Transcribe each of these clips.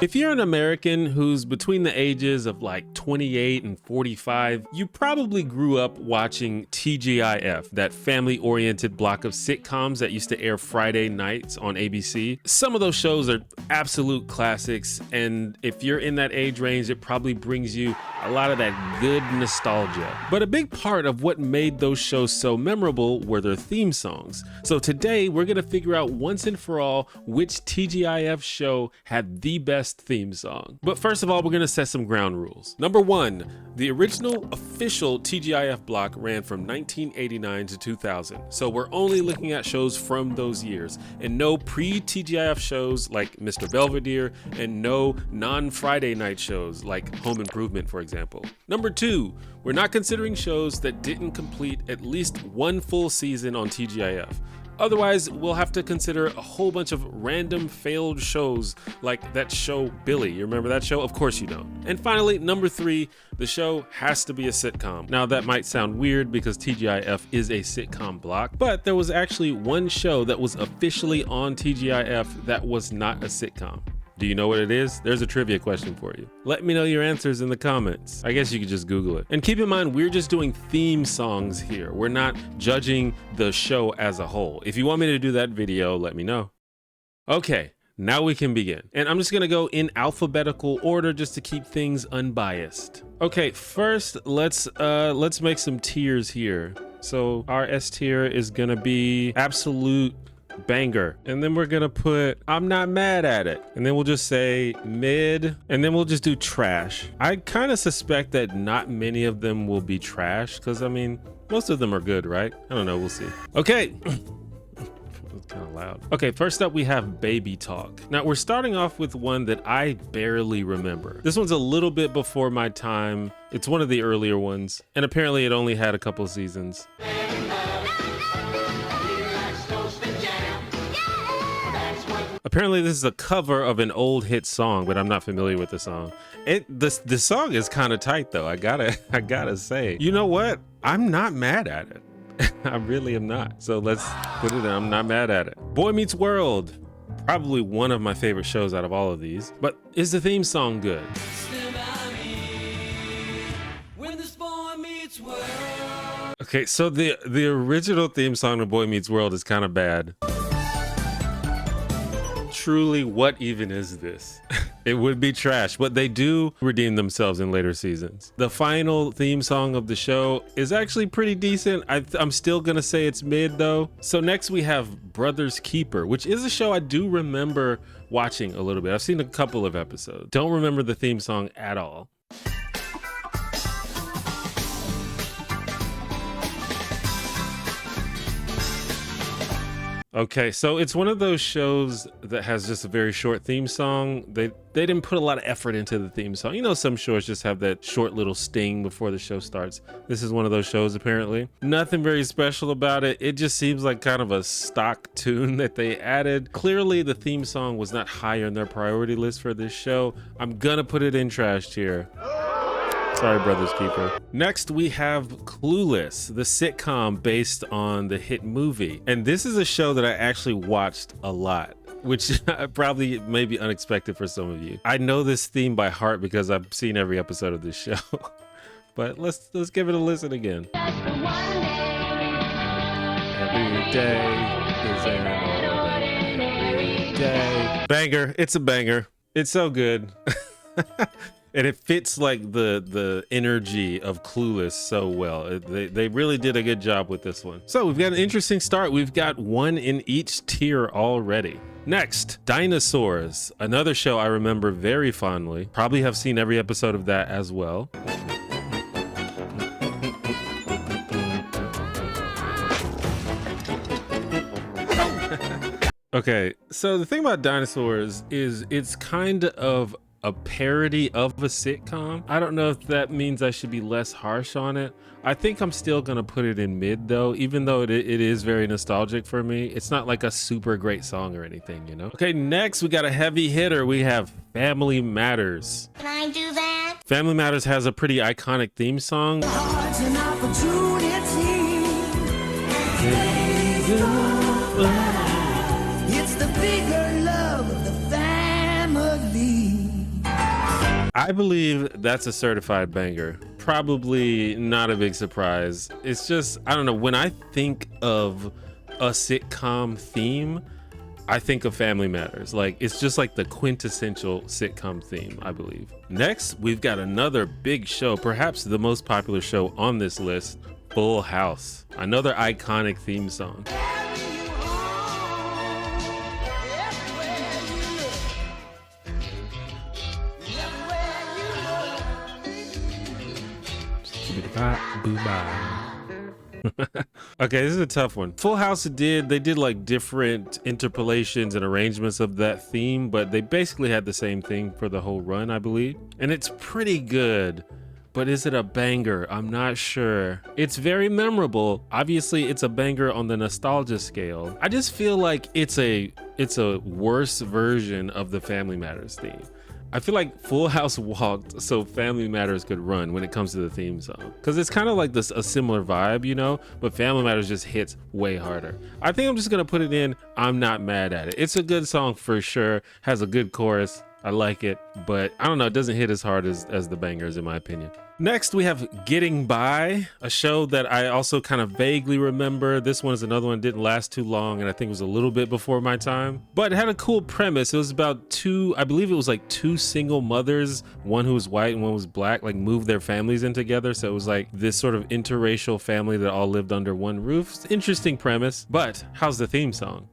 If you're an American who's between the ages of like 28 and 45, you probably grew up watching TGIF, that family-oriented block of sitcoms that used to air Friday nights on ABC. Some of those shows are absolute classics, and if you're in that age range, it probably brings you a lot of that good nostalgia. But a big part of what made those shows so memorable were their theme songs. So today, we're gonna figure out once and for all which TGIF show had the best theme song. But first of all, we're gonna set some ground rules. Number one, the original official TGIF block ran from 1989 to 2000. So we're only looking at shows from those years, and no pre-TGIF shows like Mr. Belvedere, and no non-Friday night shows like Home Improvement, for example. Number two, we're not considering shows that didn't complete at least one full season on TGIF. Otherwise, we'll have to consider a whole bunch of random failed shows like that show Billy. You remember that show? Of course you don't. And finally, number three, the show has to be a sitcom. Now that might sound weird because TGIF is a sitcom block, but there was actually one show that was officially on TGIF that was not a sitcom. Do you know what it is? There's a trivia question for you. Let me know your answers in the comments. I guess you could just Google it. And keep in mind, we're just doing theme songs here. We're not judging the show as a whole. If you want me to do that video, let me know. Okay, now we can begin. And I'm just gonna go in alphabetical order just to keep things unbiased. Okay, first, let's make some tiers here. So our S tier is gonna be absolute banger, and then we're gonna put I'm not mad at it, and then we'll just say mid, and then we'll just do trash. I kind of suspect that not many of them will be trash, because I mean most of them are good, right? I don't know, we'll see. Okay. It's kind of loud. Okay, first up we have Baby Talk. Now we're starting off with one that I barely remember. This one's a little bit before my time. It's one of the earlier ones, and apparently it only had a couple seasons. Apparently this is a cover of an old hit song, but I'm not familiar with the song. The song is kind of tight though, I gotta say. You know what? I'm not mad at it. I really am not. So let's put it in, I'm not mad at it. Boy Meets World. Probably one of my favorite shows out of all of these. But is the theme song good? Okay, so the original theme song to Boy Meets World is kind of bad. Truly, what even is this? It would be trash, but they do redeem themselves in later seasons. The final theme song of the show is actually pretty decent. I'm still gonna say it's mid though. So next we have Brothers Keeper, which is a show I do remember watching a little bit. I've seen a couple of episodes. Don't remember the theme song at all. Okay, so it's one of those shows that has just a very short theme song. They didn't put a lot of effort into the theme song. You know, some shows just have that short little sting before the show starts. This is one of those shows apparently. Nothing very special about it. It just seems like kind of a stock tune that they added. Clearly the theme song was not high on their priority list for this show. I'm gonna put it in trash tier. Sorry, Brothers Keeper. Next, we have Clueless, the sitcom based on the hit movie. And this is a show that I actually watched a lot, which probably may be unexpected for some of you. I know this theme by heart because I've seen every episode of this show. But let's give it a listen again. Every day is an every day. Banger, it's a banger. It's so good. And it fits like the energy of Clueless so well. They really did a good job with this one. So we've got an interesting start. We've got one in each tier already. Next, Dinosaurs, another show I remember very fondly. Probably have seen every episode of that as well. Okay, so the thing about Dinosaurs is it's kind of a parody of a sitcom. I don't know if that means I should be less harsh on it. I think I'm still gonna put it in mid though, even though it is very nostalgic for me. It's not like a super great song or anything, you know? Okay, next we got a heavy hitter. We have Family Matters. Can I do that? Family Matters has a pretty iconic theme song. It's the bigger love of the family. I believe that's a certified banger. Probably not a big surprise. It's just, I don't know, when I think of a sitcom theme, I think of Family Matters. Like, it's just like the quintessential sitcom theme, I believe. Next, we've got another big show, perhaps the most popular show on this list, Full House. Another iconic theme song. Okay, this is a tough one. Full House they did like different interpolations and arrangements of that theme, but they basically had the same thing for the whole run, I believe. And it's pretty good, but is it a banger? I'm not sure. It's very memorable. Obviously, it's a banger on the nostalgia scale. I just feel like it's a worse version of the Family Matters theme. I feel like Full House walked so Family Matters could run when it comes to the theme song. Because it's kind of like a similar vibe, you know? But Family Matters just hits way harder. I think I'm just going to put it in. I'm not mad at it. It's a good song for sure. Has a good chorus. I like it. But I don't know. It doesn't hit as hard as the bangers, in my opinion. Next, we have Getting By, a show that I also kind of vaguely remember. This one is another one that didn't last too long, and I think it was a little bit before my time. But it had a cool premise. It was about I believe it was like two single mothers, one who was white and one was black, like moved their families in together. So it was like this sort of interracial family that all lived under one roof. It's an interesting premise, but how's the theme song?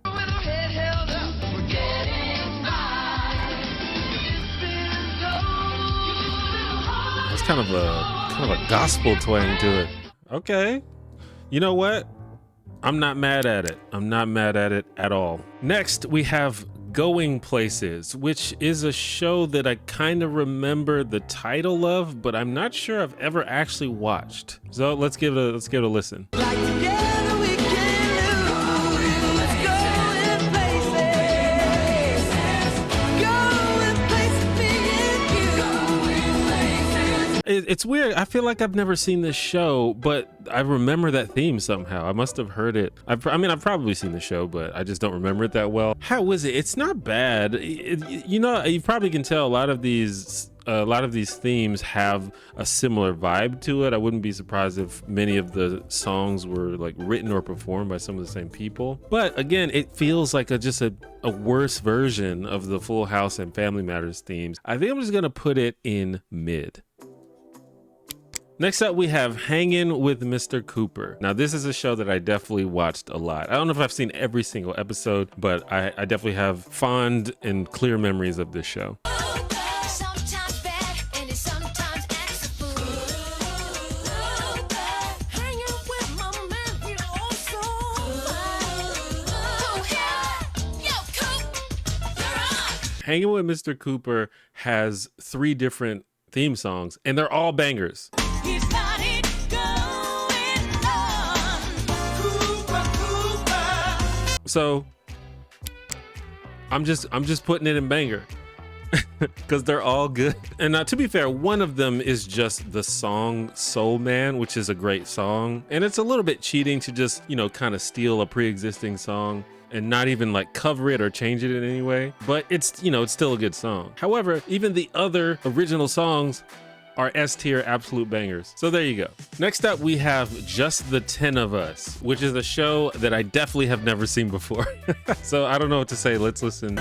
It's kind of a gospel twang to it. Okay. You know what? I'm not mad at it. I'm not mad at it at all. Next, we have Going Places, which is a show that I kind of remember the title of, but I'm not sure I've ever actually watched. So let's give it a listen. It's weird. I feel like I've never seen this show, but I remember that theme somehow. I must have heard it. I mean, I've probably seen the show, but I just don't remember it that well. How is it? It's not bad. You know, you probably can tell a lot of these themes have a similar vibe to it. I wouldn't be surprised if many of the songs were like written or performed by some of the same people. But again, it feels like just a worse version of the Full House and Family Matters themes. I think I'm just gonna put it in mid. Next up, we have Hangin' with Mr. Cooper. Now, this is a show that I definitely watched a lot. I don't know if I've seen every single episode, but I definitely have fond and clear memories of this show. Hangin' with Mr. Cooper has 3 different theme songs, and they're all bangers. He's got it going on. Cooper, Cooper. So I'm just putting it in banger because they're all good. And to be fair, one of them is just the song Soul Man, which is a great song, and it's a little bit cheating to just, you know, kind of steal a pre-existing song and not even like cover it or change it in any way. But it's, you know, it's still a good song. However, even the other original songs are S-tier absolute bangers. So there you go. Next up, we have Just the 10 of Us, which is a show that I definitely have never seen before. So I don't know what to say. Let's listen.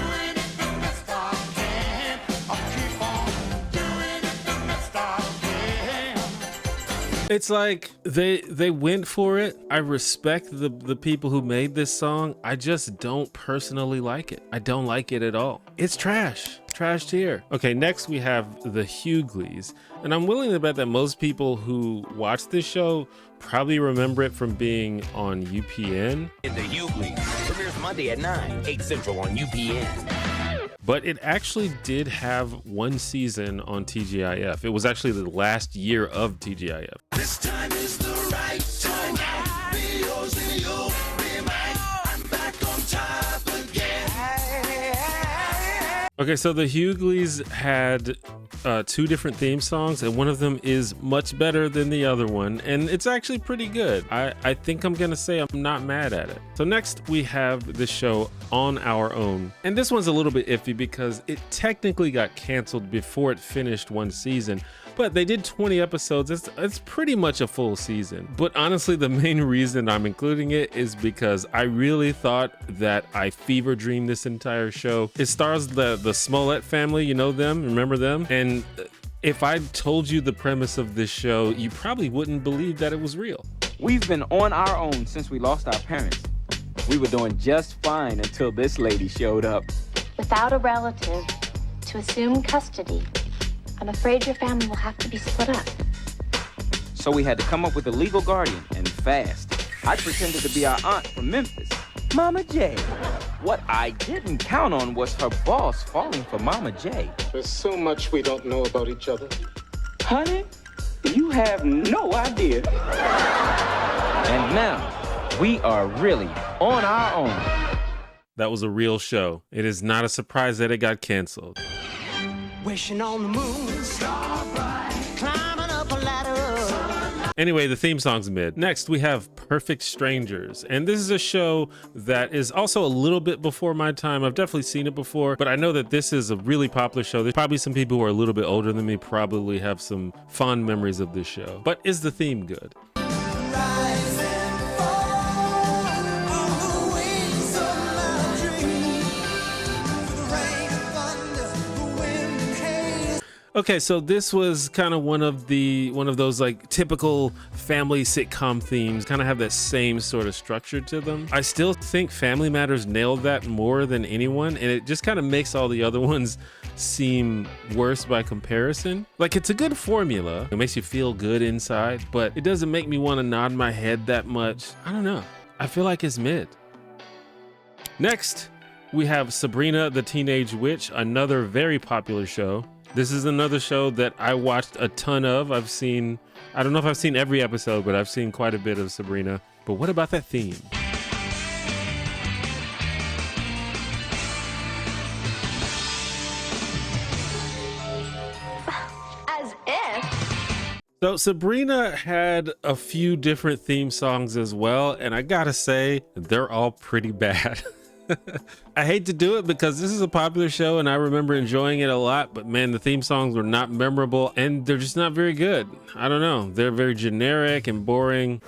It's like they went for it. I respect the people who made this song. I just don't personally like it. I don't like it at all. It's trash. Trash tier. Okay, next we have the Hughleys. And I'm willing to bet that most people who watch this show probably remember it from being on UPN. The Hughleys premieres Monday at 9, 8 Central on UPN. But it actually did have 1 season on TGIF. It was actually the last year of TGIF. This time is the right time. Be yours and you'll be mine. I'm back on top again. Okay, so the Hughleys had two different theme songs, and one of them is much better than the other one, and it's actually pretty good. I think I'm gonna say I'm not mad at it. So next we have the show On Our Own, and this one's a little bit iffy because it technically got canceled before it finished one season, but they did 20 episodes. It's pretty much a full season. But honestly, the main reason I'm including it is because I really thought that I fever dreamed this entire show. It stars the Smollett family, you know them, remember them? And if I told you the premise of this show, you probably wouldn't believe that it was real. We've been on our own since we lost our parents. We were doing just fine until this lady showed up. Without a relative to assume custody, I'm afraid your family will have to be split up. So we had to come up with a legal guardian, and fast. I pretended to be our aunt from Memphis, Mama J. What I didn't count on was her boss falling for Mama J. There's so much we don't know about each other. Honey, you have no idea. And now, we are really on our own. That was a real show. It is not a surprise that it got canceled. Wishing on the moon, star bright, climbing up a ladder. Anyway, the theme song's mid. Next, we have Perfect Strangers. And this is a show that is also a little bit before my time. I've definitely seen it before, but I know that this is a really popular show. There's probably some people who are a little bit older than me probably have some fond memories of this show. But is the theme good? Rise and fall on the wings of my dream. Through the rain and thunder, the wind and hail. Okay, so this was kind of one of those like typical family sitcom themes, kind of have that same sort of structure to them. I still think Family Matters nailed that more than anyone, and it just kind of makes all the other ones seem worse by comparison. Like, it's a good formula. It makes you feel good inside, but it doesn't make me want to nod my head that much. I don't know. I feel like it's mid. Next, we have Sabrina the Teenage Witch, another very popular show. This is another show that I watched a ton of. I don't know if I've seen every episode, but I've seen quite a bit of Sabrina. But what about that theme? As if. So Sabrina had a few different theme songs as well, and I gotta say, they're all pretty bad. I hate to do it because this is a popular show and I remember enjoying it a lot, but man, the theme songs were not memorable and they're just not very good. I don't know. They're very generic and boring.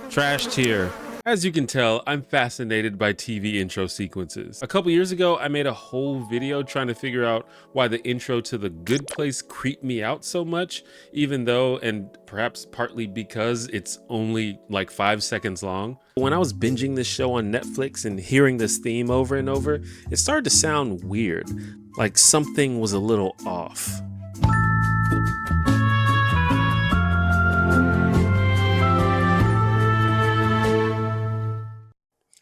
Trash tier. As you can tell, I'm fascinated by TV intro sequences. A couple years ago, I made a whole video trying to figure out why the intro to The Good Place creeped me out so much, even though, and perhaps partly because it's only like 5 seconds long. When I was binging this show on Netflix and hearing this theme over and over, it started to sound weird, like something was a little off.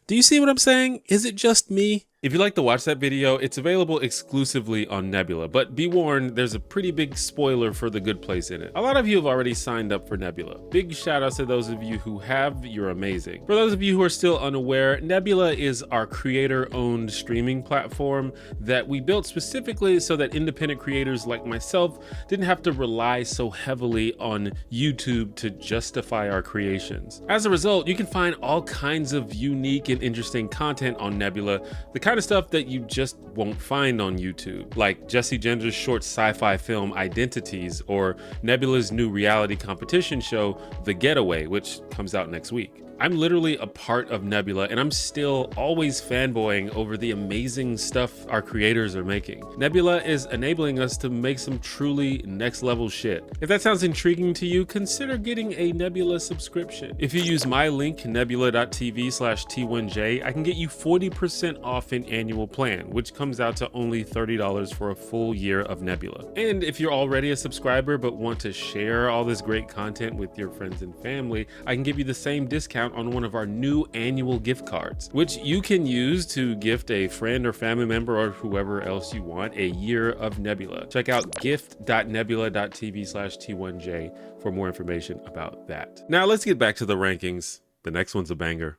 Do you see what I'm saying? Is it just me? If you'd like to watch that video, it's available exclusively on Nebula, but be warned, there's a pretty big spoiler for The Good Place in it. A lot of you have already signed up for Nebula. Big shout outs to those of you who have, you're amazing. For those of you who are still unaware, Nebula is our creator-owned streaming platform that we built specifically so that independent creators like myself didn't have to rely so heavily on YouTube to justify our creations. As a result, you can find all kinds of unique and interesting content on Nebula, the kind of stuff that you just won't find on YouTube, like Jesse Gender's short sci-fi film Identities, or Nebula's new reality competition show, The Getaway, which comes out next week. I'm literally a part of Nebula and I'm still always fanboying over the amazing stuff our creators are making. Nebula is enabling us to make some truly next level shit. If that sounds intriguing to you, consider getting a Nebula subscription. If you use my link, nebula.tv/T1J, I can get you 40% off an annual plan, which comes out to only $30 for a full year of Nebula. And if you're already a subscriber but want to share all this great content with your friends and family, I can give you the same discount on one of our new annual gift cards, which you can use to gift a friend or family member or whoever else you want a year of Nebula. Check out gift.nebula.tv/T1J for more information about that. Now let's get back to the rankings. The next one's a banger.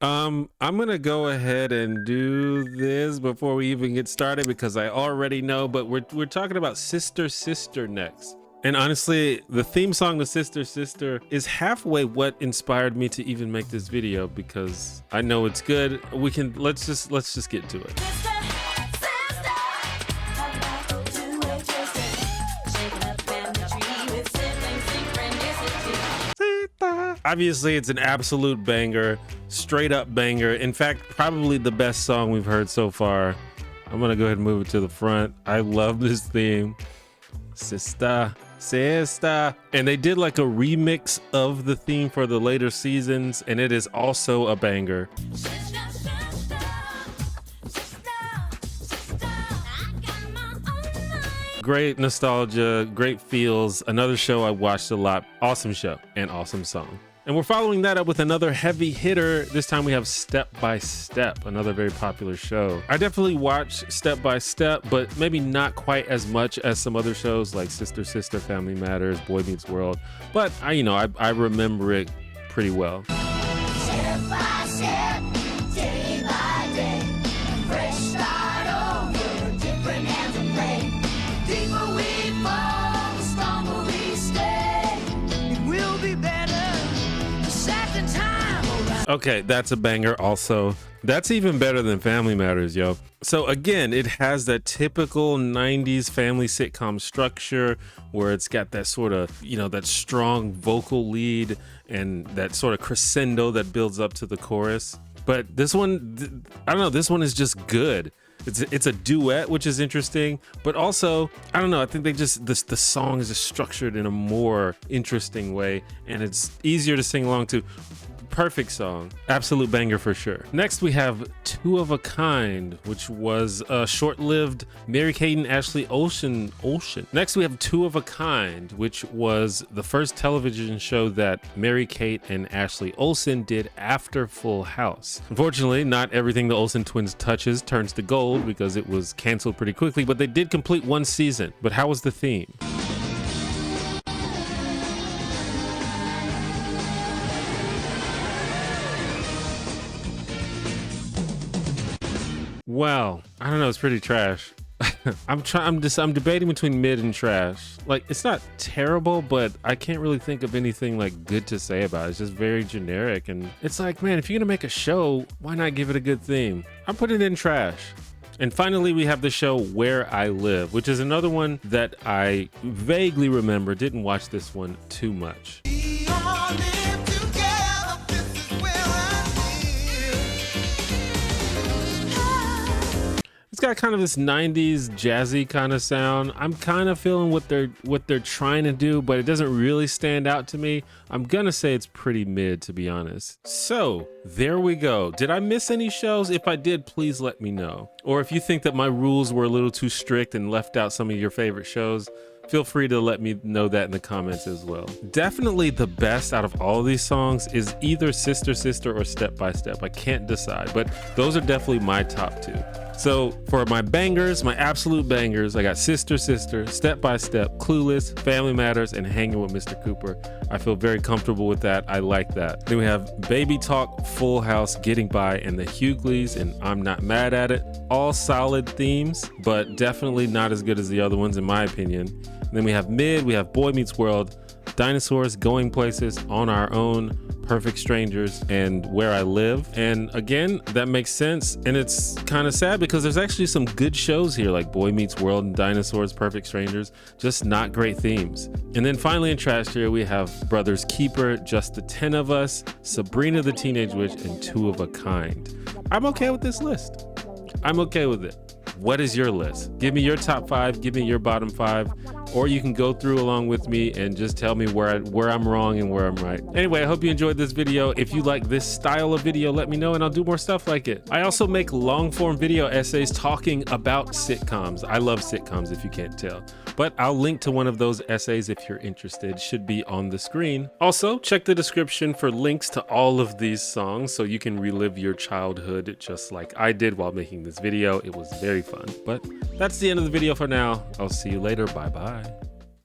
I'm gonna go ahead and do this before we even get started because I already know, but we're talking about Sister Sister next. And honestly, the theme song to Sister Sister is halfway what inspired me to even make this video because I know it's good. Let's just get to it. Obviously, it's an absolute banger, straight up banger. In fact, probably the best song we've heard so far. I'm gonna go ahead and move it to the front. I love this theme. Sister, sister. And they did like a remix of the theme for the later seasons, and it is also a banger. Great nostalgia, great feels. Another show I watched a lot. Awesome show and awesome song. And we're following that up with another heavy hitter. This time we have Step by Step, another very popular show. I definitely watch Step by Step, but maybe not quite as much as some other shows like Sister Sister, Family Matters, Boy Meets World. But I remember it pretty well. Step by step, day by day, fresh start over, different hands of play. Deeper we fall, the stronger we stay. It will be better the second time around. Okay, that's a banger also. That's even better than Family Matters, yo. So again, it has that typical 90s family sitcom structure where it's got that sort of, that strong vocal lead and that sort of crescendo that builds up to the chorus. But this one, I don't know, this one is just good. It's a duet, which is interesting, but also, I don't know, I think the song is just structured in a more interesting way and it's easier to sing along to. Perfect song, absolute banger for sure. Next we have Two of a Kind, which was a short-lived Mary-Kate and Ashley Olsen. Next we have Two of a Kind, which was the first television show that Mary-Kate and Ashley Olsen did after Full House. Unfortunately, not everything the Olsen twins touches turns to gold because it was canceled pretty quickly, but they did complete one season. But how was the theme? Well, I don't know, it's pretty trash. I'm debating between mid and trash. Like, it's not terrible, but I can't really think of anything like good to say about it. It's just very generic, and it's like, man, if you're gonna make a show, why not give it a good theme? I'm putting it in trash. And finally, we have the show Where I Live, which is another one that I vaguely remember. Didn't watch this one too much. We all live together, this is where I live. It's got kind of this 90s jazzy kind of sound. I'm kind of feeling what they're trying to do, but it doesn't really stand out to me. I'm gonna say it's pretty mid, to be honest. So there we go. Did I miss any shows? If I did, please let me know. Or if you think that my rules were a little too strict and left out some of your favorite shows, feel free to let me know that in the comments as well. Definitely the best out of all of these songs is either Sister Sister or Step by Step. I can't decide, but those are definitely my top two. So for my bangers, my absolute bangers, I got Sister Sister, Step by Step, Clueless, Family Matters, and Hanging with Mr. Cooper. I feel very comfortable with that. I like that. Then we have Baby Talk, Full House, Getting By, and the Hughleys, and I'm Not Mad at It. All solid themes, but definitely not as good as the other ones in my opinion. And then we have mid, we have Boy Meets World, Dinosaurs, Going Places, On Our Own, Perfect Strangers, and Where I Live. And again, that makes sense. And it's kind of sad because there's actually some good shows here like Boy Meets World and Dinosaurs, Perfect Strangers, just not great themes. And then finally in trash here, we have Brothers Keeper, Just the 10 of Us, Sabrina the Teenage Witch, and Two of a Kind. I'm okay with this list. I'm okay with it. What is your list? Give me your top 5, give me your bottom 5, or you can go through along with me and just tell me where I'm wrong and where I'm right. Anyway, I hope you enjoyed this video. If you like this style of video, let me know and I'll do more stuff like it. I also make long form video essays talking about sitcoms. I love sitcoms if you can't tell, but I'll link to one of those essays if you're interested. It should be on the screen. Also, check the description for links to all of these songs so you can relive your childhood just like I did while making this video. It was very fun. But that's the end of the video for now. I'll see you later. Bye bye.